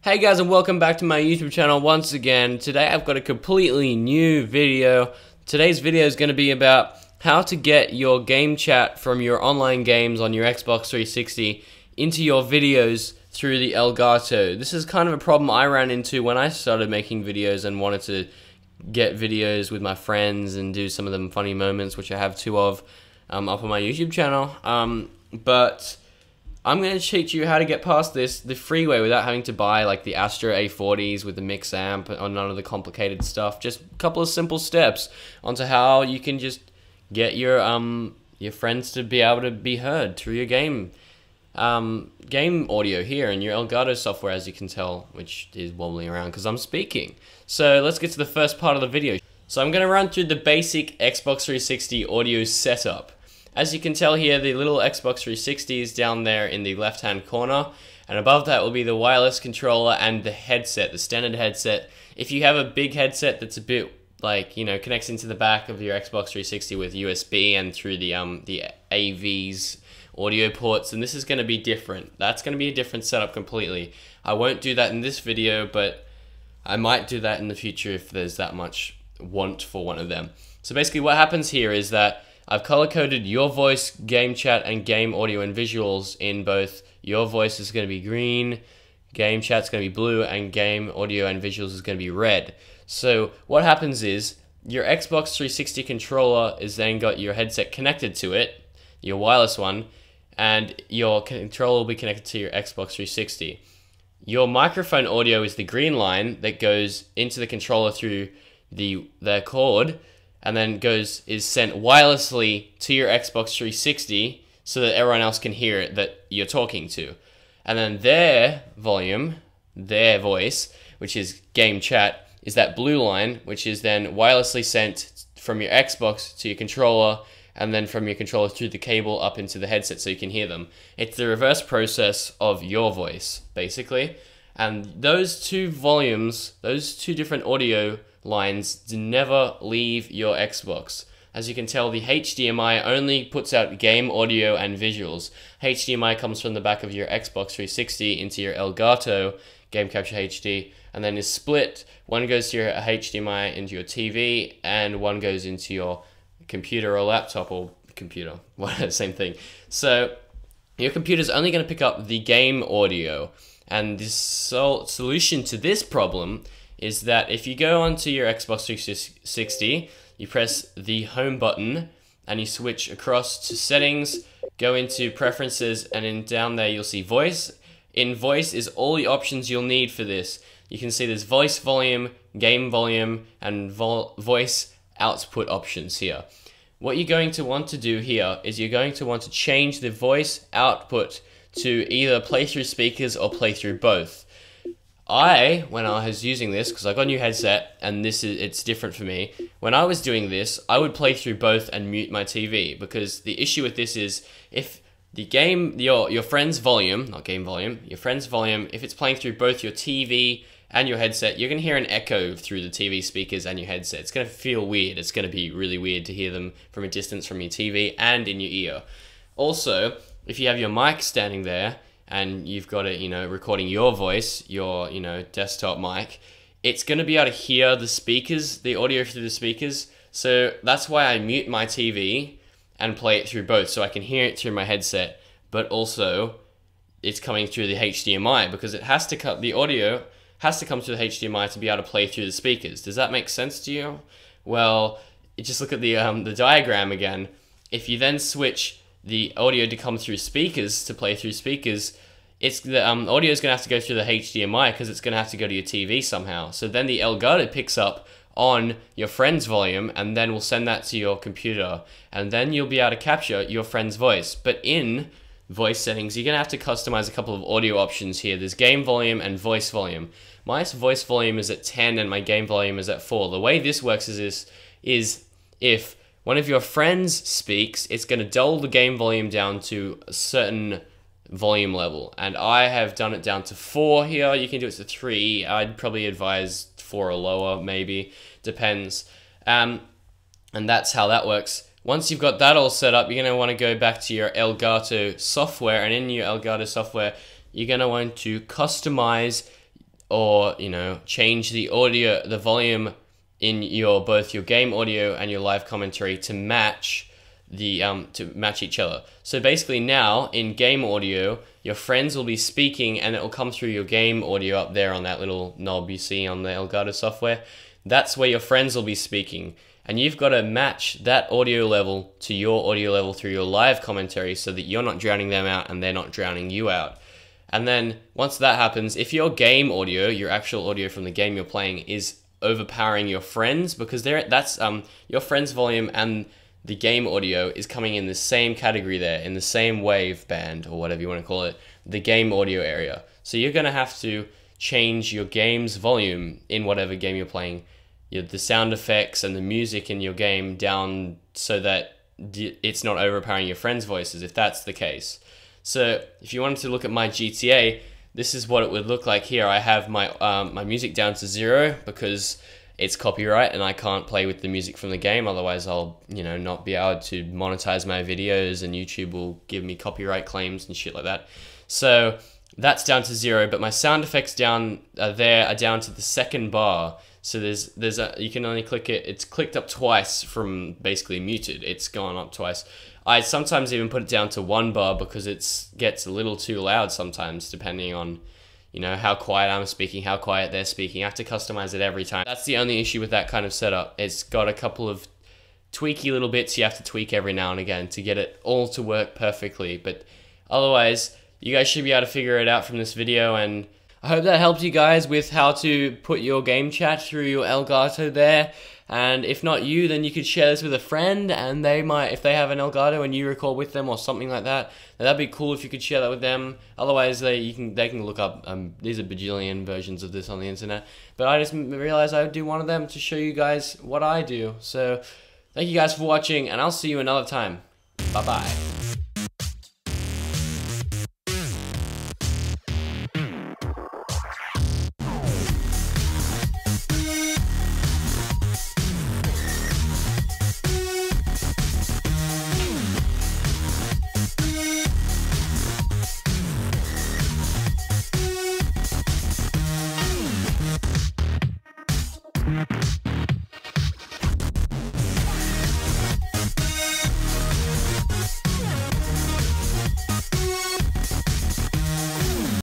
Hey guys, and welcome back to my YouTube channel once again. Today I've got a completely new video. Today's video is going to be about how to get your game chat from your online games on your Xbox 360 into your videos through the Elgato. This is kind of a problem I ran into when I started making videos and wanted to get videos with my friends and do some of them funny moments, which I have two of up on my YouTube channel. But I'm going to teach you how to get past this the free way without having to buy like the Astro A40s with the mix amp or none of the complicated stuff. Just a couple of simple steps onto how you can just get your friends to be able to be heard through your game audio here in your Elgato software, as you can tell, which is wobbling around because I'm speaking. So let's get to the first part of the video. So I'm going to run through the basic Xbox 360 audio setup. As you can tell here, the little Xbox 360 is down there in the left-hand corner, and above that will be the wireless controller and the headset, the standard headset. If you have a big headset that's a bit like, connects into the back of your Xbox 360 with USB and through the AVs audio ports, and this is going to be different. That's going to be a different setup completely. I won't do that in this video, but I might do that in the future if there's that much want for one of them. So basically what happens here is that I've color-coded your voice, game chat, and game audio and visuals in both. Your voice is going to be green, game chat's going to be blue, and game audio and visuals is going to be red. So what happens is your Xbox 360 controller is then got your headset connected to it, your wireless one, and your controller will be connected to your Xbox 360. Your microphone audio is the green line that goes into the controller through the cord, and then is sent wirelessly to your Xbox 360 so that everyone else can hear it that you're talking to. And then their volume, their voice, which is game chat, is that blue line, which is then wirelessly sent from your Xbox to your controller, and then from your controller through the cable up into the headset so you can hear them. It's the reverse process of your voice, basically. And those two volumes, those two different audio lines never leave your Xbox. As you can tell, the HDMI only puts out game audio and visuals. HDMI comes from the back of your Xbox 360 into your Elgato Game Capture HD, and then is split. One goes to your HDMI into your TV, and one goes into your computer or laptop or computer, same thing. So your computer's only going to pick up the game audio, and the solution to this problem is that if you go onto your Xbox 360, you press the home button and you switch across to settings, go into preferences, and down there you'll see voice. In voice is all the options you'll need for this. You can see there's voice volume, game volume, and voice output options here. What you're going to want to do here is you're going to want to change the voice output to either play through speakers or play through both. When I was using this, because I got a new headset and it's different for me, when I was doing this, I would play through both and mute my TV, because the issue with this is if the game, your friend's volume, not game volume, your friend's volume, if it's playing through both your TV and your headset, you're going to hear an echo through the TV speakers and your headset. It's going to feel weird. It's going to be really weird to hear them from a distance from your TV and in your ear. Also, if you have your mic standing there, and you've got it, recording your voice, your, desktop mic, it's going to be able to hear the speakers, the audio through the speakers. So that's why I mute my TV and play it through both, so I can hear it through my headset, but also it's coming through the HDMI, because the audio has to come through the HDMI to be able to play through the speakers. Does that make sense to you? Well, just look at the diagram again. If you then switch the audio to come through speakers, to play through speakers, the audio is going to have to go through the HDMI, because it's going to have to go to your TV somehow. So then the Elgato picks up on your friend's volume and then will send that to your computer, and then you'll be able to capture your friend's voice. But in voice settings, you're going to have to customize a couple of audio options here. There's game volume and voice volume. My voice volume is at 10 and my game volume is at 4. The way this works is if one of your friends speaks, it's going to dull the game volume down to a certain volume level. And I have done it down to 4 here. You can do it to 3. I'd probably advise 4 or lower, maybe. Depends. And that's how that works. Once you've got that all set up, you're going to want to go back to your Elgato software. And in your Elgato software, you're going to want to customize or, you know, change the audio, the volume in your both your game audio and your live commentary to match each other. So basically now in game audio, your friends will be speaking and it will come through your game audio up there on that little knob you see on the Elgato software. That's where your friends will be speaking. And you've got to match that audio level to your audio level through your live commentary so that you're not drowning them out and they're not drowning you out. And then once that happens, if your game audio, your actual audio from the game you're playing, is overpowering your friends, because that's your friends' volume and the game audio is coming in the same category there, in the same wave band, or whatever you want to call it, the game audio area. So you're going to have to change your game's volume in whatever game you're playing, the sound effects and the music in your game down so that it's not overpowering your friends' voices, if that's the case. So if you wanted to look at my GTA, this is what it would look like here. I have my my music down to 0 because it's copyright and I can't play with the music from the game, otherwise I'll, you know, not be able to monetize my videos and YouTube will give me copyright claims and shit like that. So that's down to 0, but my sound effects down there are down to the second bar. So you can only click it, it's clicked up twice from basically muted, it's gone up twice. I sometimes even put it down to 1 bar because it gets a little too loud sometimes, depending on, you know, how quiet I'm speaking, how quiet they're speaking. I have to customize it every time. That's the only issue with that kind of setup. It's got a couple of tweaky little bits you have to tweak every now and again to get it all to work perfectly. But otherwise, you guys should be able to figure it out from this video, and I hope that helped you guys with how to put your game chat through your Elgato there. And if not you, then you could share this with a friend, and they might, if they have an Elgato and you record with them or something like that, that'd be cool if you could share that with them. Otherwise, they can look up, there's a bajillion versions of this on the internet. But I just realized I would do one of them to show you guys what I do. So thank you guys for watching, and I'll see you another time. Bye-bye.